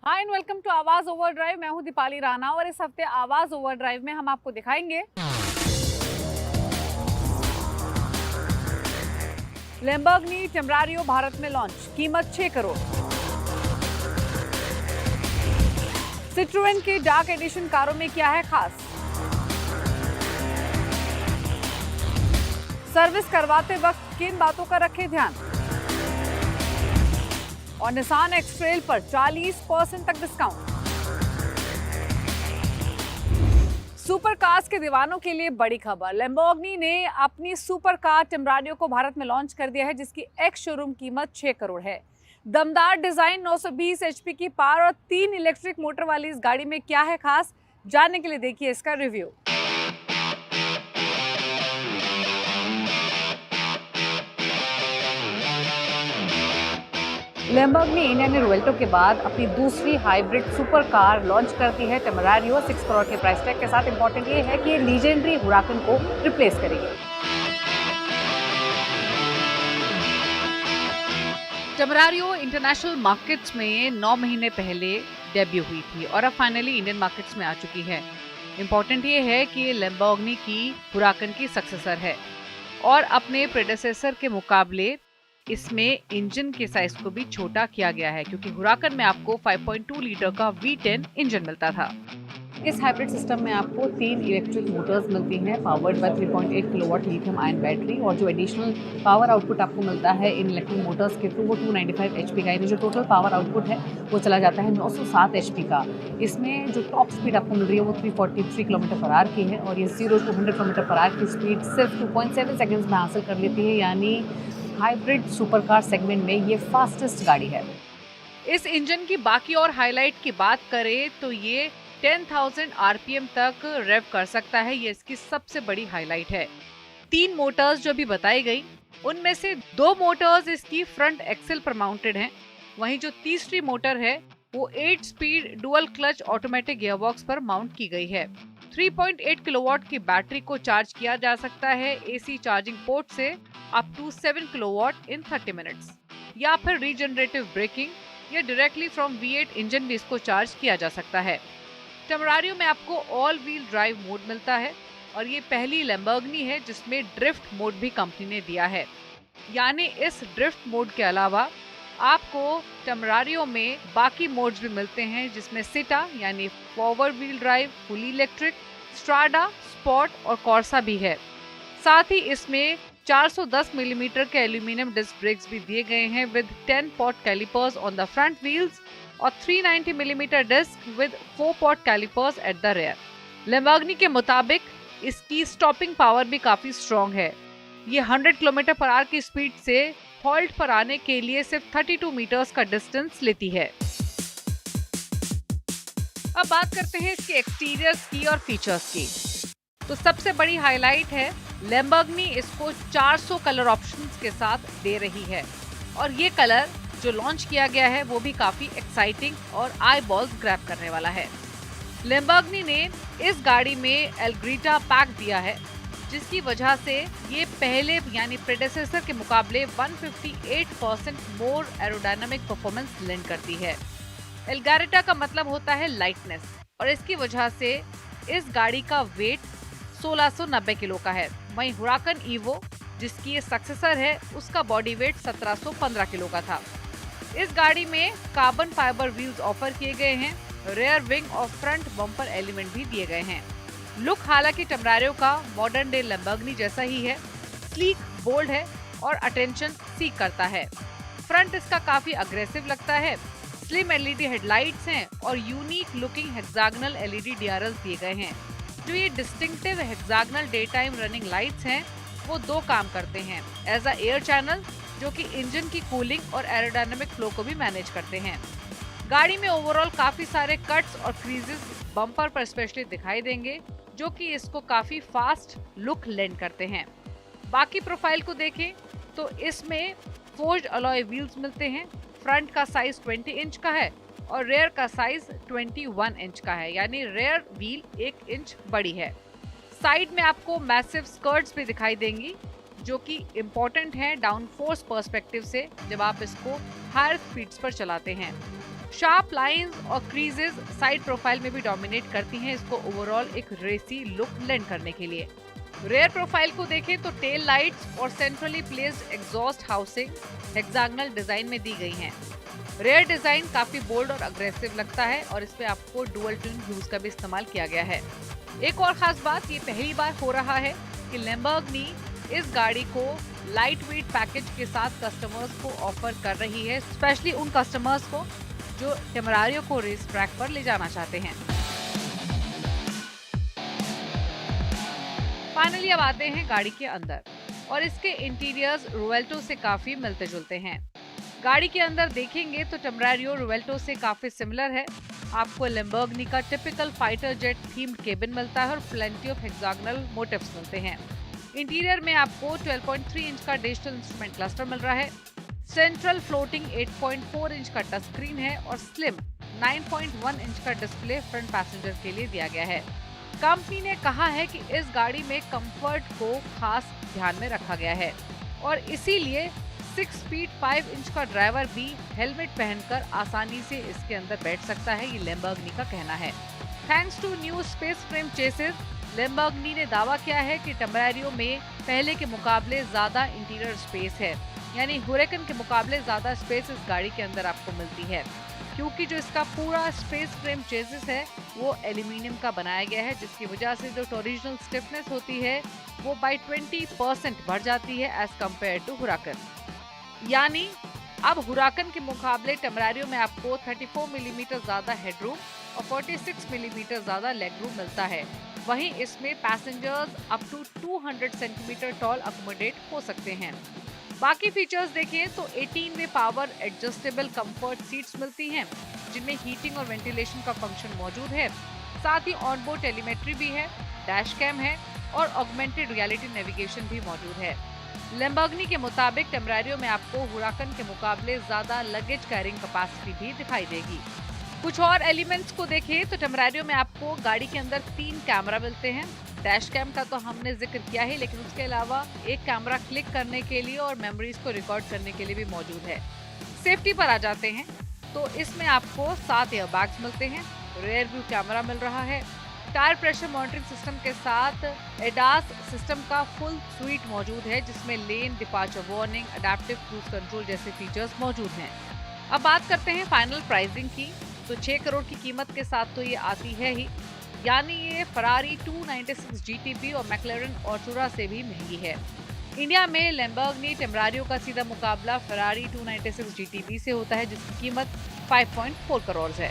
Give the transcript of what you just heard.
Hi and welcome to आवाज overdrive. मैं हूं दीपाली राणा और इस हफ्ते आवाज ओवरड्राइव में हम आपको दिखाएंगे लैम्बोर्गिनी टेम्परारियो भारत में लॉन्च, कीमत 6 करोड़। सिट्रोएन के डार्क एडिशन कारों में क्या है खास? सर्विस करवाते वक्त किन बातों का रखें ध्यान? और निसान एक्स ट्रेल पर 40% तक डिस्काउंट। सुपर कार्स के दीवानों के लिए बड़ी खबर, लैम्बोर्गिनी ने अपनी सुपर कार टेम्परारियो को भारत में लॉन्च कर दिया है, जिसकी एक्स शोरूम कीमत 6 करोड़ है। दमदार डिजाइन, 920 एचपी की पावर और 3 इलेक्ट्रिक मोटर वाली इस गाड़ी में क्या है खास, जानने के लिए देखिए इसका रिव्यू। लैम्बोर्गिनी इंडिया ने रुवेल्टो के बाद अपनी दूसरी हाइब्रिड सुपर कार लॉन्च करती है टेम्परारियो 6 करोड़ के प्राइस टैग के साथ। इंपॉर्टेंट ये है कि ये लीजेंडरी हुराकन को रिप्लेस करेगी। टेम्परारियो इंटरनेशनल मार्केट्स में 9 महीने पहले डेब्यू हुई थी और अब फाइनली इंडियन मार्केट्स में आ चुकी है। इंपॉर्टेंट ये है कि ये लैम्बोर्गिनी की हुराकन की सक्सेसर है और अपने प्रेडेसेसर के मुकाबले इसमें इंजन के साइज को भी छोटा किया गया है, क्योंकि हुराकन में आपको 5.2 लीटर का V10 इंजन मिलता था। इस हाइब्रिड सिस्टम में आपको 3 इलेक्ट्रिक मोटर्स मिलती हैं, powered by 3.8 kilowatt lithium ion battery, और जो एडिशनल पावर आउटपुट आपको मिलता है इन इलेक्ट्रिक मोटर्स के थ्रू वो 295 एचपी का है। जो टोटल पावर आउटपुट है वो चला जाता है 907 एचपी का। इसमें जो टॉप स्पीड आपको मिल रही है वो 343 किलोमीटर पर आवर की है और ये 0 to 100 किलोमीटर पर आवर की स्पीड सिर्फ 2.7 सेकेंड्स में हासिल कर लेती है, यानी हाइब्रिड सुपरकार सेगमेंट में ये फास्टेस्ट गाड़ी है। इस इंजन की बाकी और हाईलाइट की बात करें तो ये 10,000 आरपीएम तक रेव कर सकता है, ये इसकी सबसे बड़ी हाईलाइट है। 3 मोटर्स जो भी बताई गई उनमें से 2 मोटर्स इसकी फ्रंट एक्सेल पर माउंटेड हैं, वहीं जो तीसरी मोटर है वो 8 speed dual clutch automatic gearbox पर माउंट की गई है। 3.8 किलोवाट की बैटरी को चार्ज किया जा सकता है एसी चार्जिंग पोर्ट से up to 7 kilowatt in 30 minutes, या फिर रीजनरेटिव ब्रेकिंग या डायरेक्टली फ्रॉम V8 इंजन भी इसको चार्ज किया जा सकता है। टेम्परारियो में आपको ऑल व्हील ड्राइव मोड मिलता है और ये पहली लैम्बोर्गिनी है जिसमें ड्रिफ्ट मोड भी कंपनी ने दिया है, यानी इस ड्रिफ्ट मोड के अलावा आपको टेम्परारियो में बाकी मोड्स भी मिलते हैं, जिसमें सिटा यानी forward wheel drive, fully electric, Strada, स्पॉट और कॉर्सा भी है। साथ ही इसमें 410 मिलीमीटर के एल्यूमिनियम डिस्क ब्रेक्स भी दिए गए हैं with 10 pot callipers on the front wheels और 390 millimetre disc with 4 pot callipers at the rear. Lamborghini के मुताबिक इसकी स्टॉपिंग पावर भी काफी स्ट्रॉन्ग है। ये 100 किलोमीटर पर आवर की स्पीड से हॉल्ट पर आने के लिए सिर्फ 32 मीटर्स का डिस्टेंस लेती है। अब बात करते हैं इसके एक्सटीरियर्स की और फीचर्स की। तो सबसे बड़ी हाईलाइट है लैम्बोर्गिनी इसको 400 कलर ऑप्शंस के साथ दे रही है और ये कलर जो लॉन्च किया गया है वो भी काफी एक्साइटिंग और आई बॉल्स ग्रैब करने वाला है। लैम्बोर्गिनी ने इस गाड़ी में एल्ग्रीटा पैक दिया है, जिसकी वजह से ये पहले यानी प्रेडेसेसर के मुकाबले 158% मोर एरोडायनामिक परफॉर्मेंस लेंड करती है। एल्गारिटा का मतलब होता है लाइटनेस और इसकी वजह से इस गाड़ी का वेट 1690 किलो का है। वहीं हुराकन ईवो जिसकी ये सक्सेसर है उसका बॉडी वेट 1715 किलो का था। इस गाड़ी में कार्बन फाइबर व्हील्स ऑफर किए गए हैं, रेयर विंग और फ्रंट बम्पर एलिमेंट भी दिए गए हैं। लुक हालांकि टेम्परारियो का मॉडर्न डे लैम्बोर्गिनी जैसा ही है, स्लीक, बोल्ड है और अटेंशन सीक करता है। फ्रंट इसका काफी अग्रेसिव लगता है, स्लिम एलईडी हेडलाइट्स हैं और unique looking hexagonal LED DRLs दिए गए हैं। जो ये distinctive hexagonal day time running lights हैं वो 2 काम करते हैं, एज अ एयर चैनल जो कि इंजन की कूलिंग और एरोडायनामिक फ्लो को भी मैनेज करते हैं। गाड़ी में ओवरऑल काफी सारे कट्स और क्रीजेस बम्पर पर स्पेशली दिखाई देंगे, जो कि इसको काफी फास्ट लुक लेंड करते हैं। बाकी प्रोफाइल को देखें तो इसमें फोर्ज्ड अलॉय व्हील्स मिलते हैं। फ्रंट का साइज 20 इंच का है और रेयर का साइज 21 इंच का है, यानी रेयर व्हील 1 इंच बड़ी है। साइड में आपको मैसिव स्कर्ट्स भी दिखाई देंगी, जो कि इम्पोर्टेंट है डाउन फोर्स पर्सपेक्टिव से जब आप इसको हायर स्पीड्स पर चलाते हैं। शार्प लाइंस और क्रीजेस साइड प्रोफाइल में भी डोमिनेट करती हैं इसको ओवरऑल एक रेसी लुक लेंड करने के लिए। रेयर प्रोफाइल को देखें तो टेल लाइट्स और centrally placed exhaust housing hexagonal design में दी गई हैं। रेयर डिजाइन काफी बोल्ड और अग्रेसिव लगता है और इसमें आपको डुअल ट्यून ह्यूज का भी इस्तेमाल किया गया है। एक और खास बात, ये पहली बार हो रहा है कि लैम्बोर्गिनी इस गाड़ी को लाइट वेट पैकेज के साथ कस्टमर्स को ऑफर कर रही है, स्पेशली उन कस्टमर्स को जो टेम्परारियो को रेस ट्रैक पर ले जाना चाहते हैं। फाइनली अब आते हैं गाड़ी के अंदर और इसके इंटीरियर्स रुवेल्टो से काफी मिलते जुलते हैं। गाड़ी के अंदर देखेंगे तो टेम्परारियो रुवेल्टो से काफी सिमिलर है। आपको लैम्बोर्गिनी का typical fighter jet themed cabin मिलता है और प्लेंटी ऑफ हेक्सागोनल मोटिव्स मिलते हैं। इंटीरियर में आपको 12.3 इंच का डिजिटल इंस्ट्रूमेंट क्लस्टर मिल रहा है। सेंट्रल फ्लोटिंग 8.4 इंच का टच स्क्रीन है और स्लिम 9.1 इंच का डिस्प्ले फ्रंट पैसेंजर के लिए दिया गया है। कंपनी ने कहा है कि इस गाड़ी में कंफर्ट को खास ध्यान में रखा गया है और इसीलिए 6 फीट 5 इंच का ड्राइवर भी हेलमेट पहनकर आसानी से इसके अंदर बैठ सकता है, ये लैम्बोर्गिनी का कहना है। Thanks to new space frame chassis, Lamborghini ने दावा किया है कि टेम्परारियो में पहले के मुकाबले ज्यादा इंटीरियर स्पेस है, यानी हुरेकन के मुकाबले ज्यादा स्पेस इस गाड़ी के अंदर आपको मिलती है, क्योंकि जो इसका पूरा स्पेस फ्रेम चेसिस है वो एल्यूमिनियम का बनाया गया है, जिसकी वजह से जो ओरिजिनल स्टिफनेस होती है वो बाय 20% बढ़ जाती है एज कम्पेयर टू हुराकन। यानी अब हुराकन के मुकाबले टेम्परारियो में आपको 34 मिलीमीटर ज्यादा हेडरूम और 46 मिलीमीटर ज्यादा लेग रूम मिलता है। वहीं इसमें passengers up to 200 centimetre tall accommodate हो सकते हैं। बाकी फीचर्स देखें तो 18 way power adjustable comfort seats मिलती हैं, जिनमें हीटिंग और वेंटिलेशन का फंक्शन मौजूद है। साथ ही ऑनबोर्ड टेलीमेट्री भी है, डैश कैम है और ऑगमेंटेड रियलिटी नेविगेशन भी मौजूद है। लैम्बोर्गिनी के मुताबिक टेम्परारियो में आपको हुराकन के मुकाबले ज्यादा लगेज कैरिंग कैपेसिटी भी दिखाई देगी। कुछ और एलिमेंट्स को देखें तो टेम्परारियो में आपको गाड़ी के अंदर 3 कैमरा मिलते हैं। डैश कैम का तो हमने जिक्र किया ही, लेकिन उसके अलावा एक कैमरा क्लिक करने के लिए और मेमोरीज को रिकॉर्ड करने के लिए भी मौजूद है। सेफ्टी पर आ जाते हैं तो इसमें आपको 7 एयरबैग्स मिलते हैं, रेयर व्यू कैमरा मिल रहा है, टायर प्रेशर मॉनिटरिंग सिस्टम के साथ एडास सिस्टम का फुल स्वीट मौजूद है, जिसमें lane departure warning, adaptive cruise control जैसे फीचर्स मौजूद हैं। अब बात करते हैं फाइनल प्राइसिंग की, तो 6 करोड़ की कीमत के साथ तो ये आती है ही, यानी ये फरारी 296 GTB और मैक्लेरन ऑर्टुरा से भी महंगी है। इंडिया में लैम्बोर्गिनी टेम्परारियो का सीधा मुकाबला फरारी 296 GTB से होता है, जिसकी कीमत 5.4 करोड़ है।